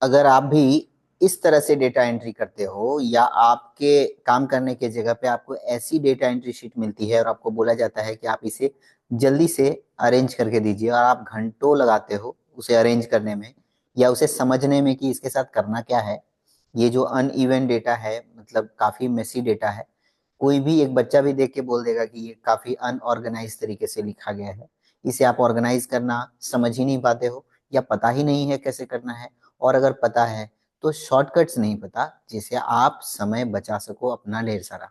अगर आप भी इस तरह से डेटा एंट्री करते हो या आपके काम करने के जगह पे आपको ऐसी डेटा एंट्री शीट मिलती है और आपको बोला जाता है कि आप इसे जल्दी से अरेंज करके दीजिए, और आप घंटों लगाते हो उसे अरेंज करने में या उसे समझने में कि इसके साथ करना क्या है। ये जो अनइवन डेटा है, मतलब काफी मेसी डेटा है, कोई भी एक बच्चा भी देख के बोल देगा कि ये काफी अनऑर्गेनाइज तरीके से लिखा गया है। इसे आप ऑर्गेनाइज करना समझ ही नहीं पाते हो या पता ही नहीं है कैसे करना है, और अगर पता है तो शॉर्टकट्स नहीं पता जिससे आप समय बचा सको अपना ढेर सारा।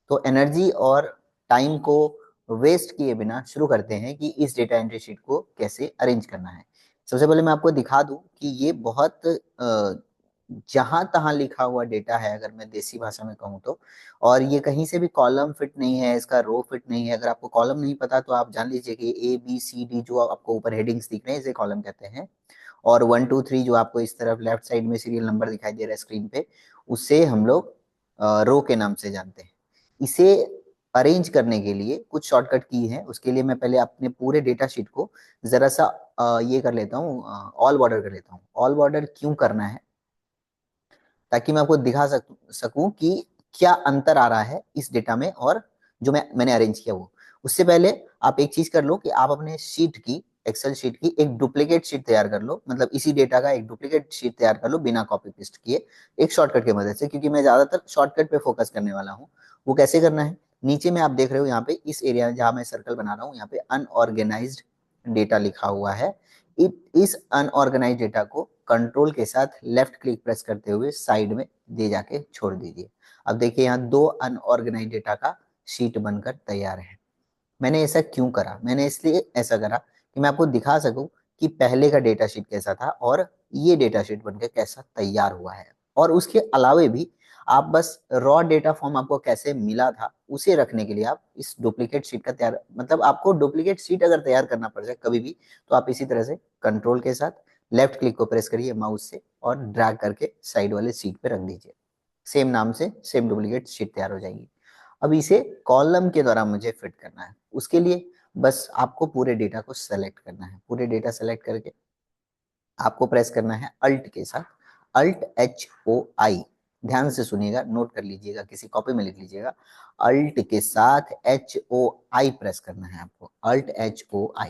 तो एनर्जी और टाइम को वेस्ट किए बिना शुरू करते हैं कि इस डेटा एंट्री शीट को कैसे अरेंज करना है। सबसे पहले मैं आपको दिखा दूं कि ये बहुत जहां तहां लिखा हुआ डेटा है, अगर मैं देसी भाषा में कहूँ तो। और ये कहीं से भी कॉलम फिट नहीं है, इसका रो फिट नहीं है। अगर आपको कॉलम नहीं पता तो आप जान लीजिए कि ABCD जो आपको ऊपर हेडिंग्स दिख रहे हैं इसे कॉलम कहते हैं, और 1 2 3 जो आपको इस तरफ लेफ्ट साइड में सीरियल नंबर दिखाई दे रहा है स्क्रीन पे, उसे हम लोग रो के नाम से जानते हैं। इसे अरेंज करने के लिए कुछ शॉर्टकट की है। उसके लिए मैं पहले अपने पूरे डेटा शीट को जरा सा ये कर लेता हूँ, ऑल बॉर्डर कर लेता हूँ। ऑल बॉर्डर क्यों करना है? ताकि मैं आपको दिखा सकूं कि क्या अंतर आ रहा है इस डेटा में और जो मैंने अरेंज किया वो। उससे पहले आप एक चीज कर लो कि आप अपने शीट की, एक्सेल शीट की एक डुप्लीकेट शीट तैयार कर लो, मतलब इसी डेटा का एक डुप्लीकेट शीट तैयार कर लो बिना कॉपी पेस्ट किए, एक शॉर्टकट की मदद से, क्योंकि मैं ज्यादातर शॉर्टकट पे फोकस करने वाला हूँ। वो कैसे करना है? नीचे में आप देख रहे हो यहाँ पे इस एरिया में जहां मैं सर्कल बना रहा हूँ, यहाँ पे अनऑर्गेनाइज्ड डेटा लिखा हुआ है। इस अनऑर्गेनाइज डेटा को कंट्रोल के साथ लेफ्ट क्लिक प्रेस करते हुए साइड में दे जाके छोड़ दीजिए। अब देखिए यहाँ दो अनऑर्गेनाइज डेटा का शीट बनकर तैयार है। मैंने ऐसा क्यों करा? मैंने इसलिए ऐसा करा कि मैं आपको दिखा सकूं कि पहले का डेटा शीट कैसा था और ये डेटा शीट बनकर कैसा तैयार हुआ है। और उसके अलावे भी आप बस रॉ डेटा फॉर्म आपको कैसे मिला था उसे रखने के लिए आप इस डुप्लीकेट शीट का तैयार, मतलब आपको डुप्लीकेट शीट अगर तैयार करना पड़ जाए कभी भी, तो आप इसी तरह से कंट्रोल के साथ लेफ्ट क्लिक को प्रेस करिए माउस से और ड्रैग करके साइड वाले सीट पे रख दीजिए। सेम नाम से सेम डुप्लीकेट शीट तैयार हो जाएगी। अब इसे कॉलम के द्वारा मुझे फिट करना है। उसके लिए बस आपको पूरे डेटा को सेलेक्ट करना है। पूरे डेटा सेलेक्ट करके आपको प्रेस करना है अल्ट के साथ, Alt H O I। ध्यान से सुनिएगा, नोट कर लीजिएगा, किसी कॉपी में लिख लीजिएगा। अल्ट के साथ HOI प्रेस करना है आपको, Alt H O I।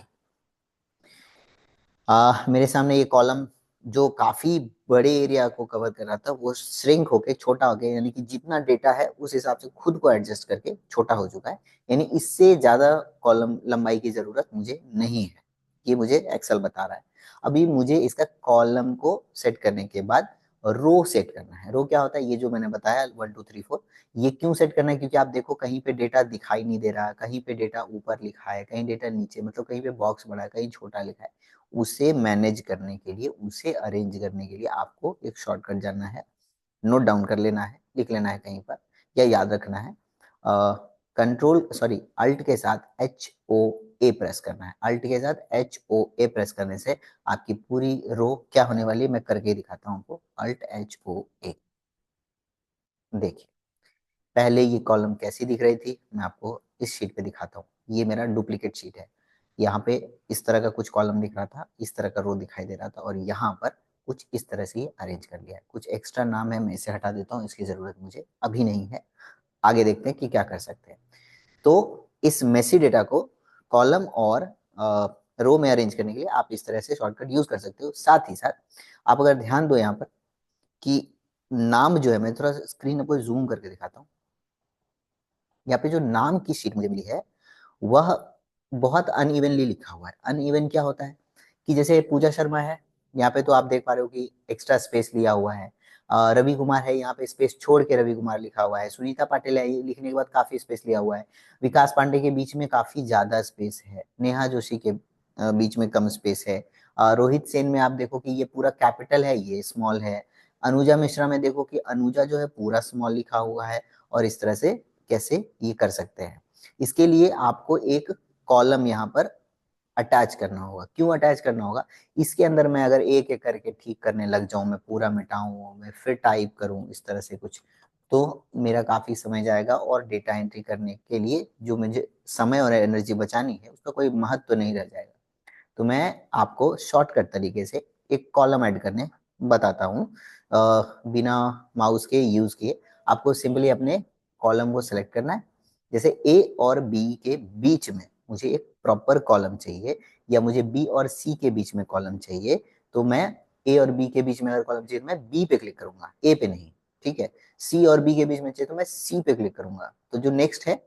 मेरे सामने ये कॉलम जो काफी बड़े एरिया को कवर कर रहा था वो श्रिंक होके छोटा हो गया, यानी कि जितना डेटा है उस हिसाब से खुद को एडजस्ट करके छोटा हो चुका है। यानी इससे ज्यादा कॉलम लंबाई की जरूरत मुझे नहीं है, ये मुझे एक्सेल बता रहा है। अभी मुझे इसका कॉलम को सेट करने के बाद रो सेट करना है। रो क्या होता है? ये जो मैंने बताया 1 2 3 4। ये क्यों सेट करना है? क्योंकि आप देखो कहीं पे डेटा दिखाई नहीं दे रहा, कहीं पे डेटा ऊपर लिखा है, कहीं डेटा नीचे, मतलब कहीं पे बॉक्स बड़ा है, कहीं छोटा लिखा है। उसे मैनेज करने के लिए, उसे अरेंज करने के लिए आपको एक शॉर्टकट जानना है, नोट डाउन कर लेना है, लिख लेना है कहीं पर, या याद रखना है। कंट्रोल सॉरी अल्ट के साथ HOA प्रेस करना है। अल्ट के साथ HOA प्रेस करने से आपकी पूरी रो क्या होने वाली है मैं करके दिखाता हूँ आपको। Alt H O A, देखिए पहले ये कॉलम कैसी दिख रही थी मैं आपको इस शीट पे दिखाता हूँ। ये मेरा डुप्लीकेट शीट है। यहाँ पे इस तरह का कुछ कॉलम दिख रहा था, इस तरह का रो दिखाई दे रहा था, और यहाँ पर कुछ इस तरह से ये अरेंज कर लिया है। कुछ एक्स्ट्रा नाम है, मैं इसे हटा देता हूँ, इसकी जरूरत मुझे अभी नहीं है। आगे देखते हैं कि क्या कर सकते हैं। तो इस मेसी डेटा को कॉलम और रो में अरेंज करने के लिए आप इस तरह से शॉर्टकट यूज कर सकते हो। साथ ही साथ आप अगर ध्यान दो यहाँ पर कि नाम जो है, मैं थोड़ा स्क्रीन आपको जूम करके दिखाता हूँ। यहाँ पे जो नाम की शीट मुझे मिली है वह बहुत अनइवनली लिखा हुआ है। अनइवन क्या होता है कि जैसे पूजा शर्मा है, यहाँ पे तो आप देख पा रहे हो कि एक्स्ट्रा स्पेस लिया हुआ है। रवि कुमार है, यहाँ पे स्पेस छोड़ के रवि कुमार लिखा हुआ है। सुनीता पाटिल है, ये लिखने के बाद काफी स्पेस लिया हुआ है। विकास पांडे के बीच में काफी ज्यादा स्पेस है। नेहा जोशी के बीच में कम स्पेस है। रोहित सेन में आप देखो कि ये पूरा कैपिटल है, ये स्मॉल है। अनुजा मिश्रा में देखो कि अनुजा जो है पूरा स्मॉल लिखा हुआ है। और इस तरह से कैसे ये कर सकते हैं? इसके लिए आपको एक कॉलम यहाँ पर अटैच करना होगा। क्यों अटैच करना होगा? इसके अंदर मैं अगर एक एक करके ठीक करने लग जाऊं, मैं पूरा मिटाऊं, मैं फिर टाइप करूं इस तरह से कुछ, तो मेरा काफी समय जाएगा और डेटा एंट्री करने के लिए जो मुझे समय और एनर्जी बचानी है उसका कोई महत्व तो नहीं रह जाएगा। तो मैं आपको शॉर्टकट तरीके से एक कॉलम ऐड करने बताता हूँ। बिना माउस के यूज किए आपको सिंपली अपने कॉलम को सिलेक्ट करना है। जैसे ए और बी के बीच में मुझे एक प्रॉपर कॉलम चाहिए, या मुझे बी और सी के बीच में कॉलम चाहिए, तो मैं ए और बी के बीच में अगर कॉलम चाहिए तो मैं बी पे क्लिक करूंगा, ए पे नहीं। ठीक है। सी और बी के बीच में चाहिए तो मैं सी पे क्लिक करूंगा। तो जो नेक्स्ट है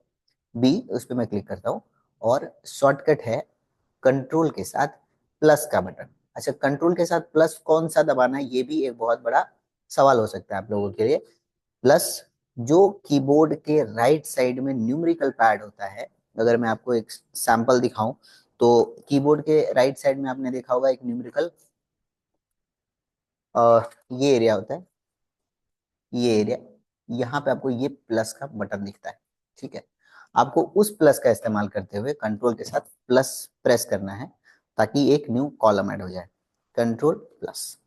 बी, उस पर मैं क्लिक करता हूँ। और शॉर्टकट है कंट्रोल के साथ प्लस का बटन। अच्छा, कंट्रोल के साथ प्लस कौन सा दबाना है, ये भी एक बहुत बड़ा सवाल हो सकता है आप लोगों के लिए। प्लस जो कीबोर्ड के राइट साइड में न्यूमेरिकल पैड होता है, अगर मैं आपको एक सैंपल दिखाऊं, तो कीबोर्ड के राइट साइड में आपने देखा होगा एक न्यूमेरिकल, ये एरिया होता है, ये एरिया, यहाँ पे आपको ये प्लस का बटन दिखता है। ठीक है। आपको उस प्लस का इस्तेमाल करते हुए कंट्रोल के साथ प्लस प्रेस करना है, ताकि एक न्यू कॉलम ऐड हो जाए। Control plus.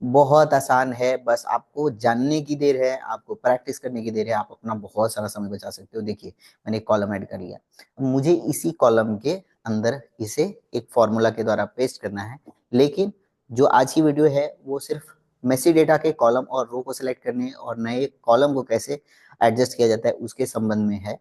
बहुत आसान है, बस आपको जानने की देर है, आपको प्रैक्टिस करने की देर है, आप अपना बहुत सारा समय बचा सकते हो। देखिए, मैंने कॉलम ऐड कर लिया। मुझे इसी कॉलम के अंदर इसे एक फॉर्मूला के द्वारा पेस्ट करना है। लेकिन जो आज की वीडियो है वो सिर्फ मेसी डेटा के कॉलम और रो को सिलेक्ट करने और नए कॉलम को कैसे एडजस्ट किया जाता है उसके संबंध में है।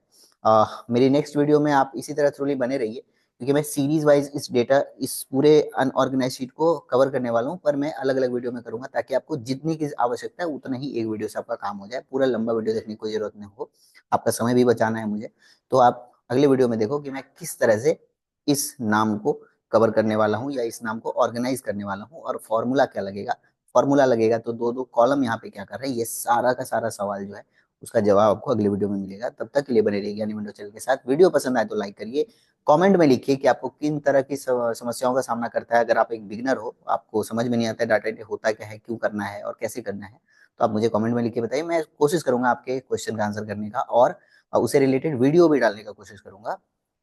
मेरी नेक्स्ट वीडियो में आप इसी तरह थ्रूली बने रहिए, क्योंकि मैं सीरीज वाइज इस डेटा, इस पूरे अनऑर्गेनाइज शीट को कवर करने वाला हूँ, पर मैं अलग अलग वीडियो में करूंगा, ताकि आपको जितनी की आवश्यकता है उतना ही एक वीडियो से आपका काम हो जाए। पूरा लंबा वीडियो देखने की कोई जरूरत नहीं हो, आपका समय भी बचाना है मुझे। तो आप अगले वीडियो में देखो कि मैं किस तरह से इस नाम को कवर करने वाला हूँ, या इस नाम को ऑर्गेनाइज करने वाला हूँ, और फॉर्मूला क्या लगेगा। फॉर्मूला लगेगा तो दो दो कॉलम यहाँ पे क्या कर रहे हैं, ये सारा का सारा सवाल जो है उसका जवाब आपको अगले वीडियो में मिलेगा। तब तक के लिए बने रहिए ज्ञानी विंडो चैनल के साथ। वीडियो पसंद आए तो लाइक करिए, कमेंट में लिखिए कि आपको किन तरह की समस्याओं का सामना करता है। अगर आप एक बिगनर हो, आपको समझ में नहीं आता है डाटा एंट्री होता क्या है, क्यों करना है और कैसे करना है, तो आप मुझे कमेंट में लिख के बताइए। मैं कोशिश करूंगा आपके क्वेश्चन का आंसर करने का, और उसे रिलेटेड वीडियो भी डालने का कोशिश करूंगा।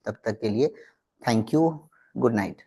तब तक के लिए थैंक यू, गुड नाइट।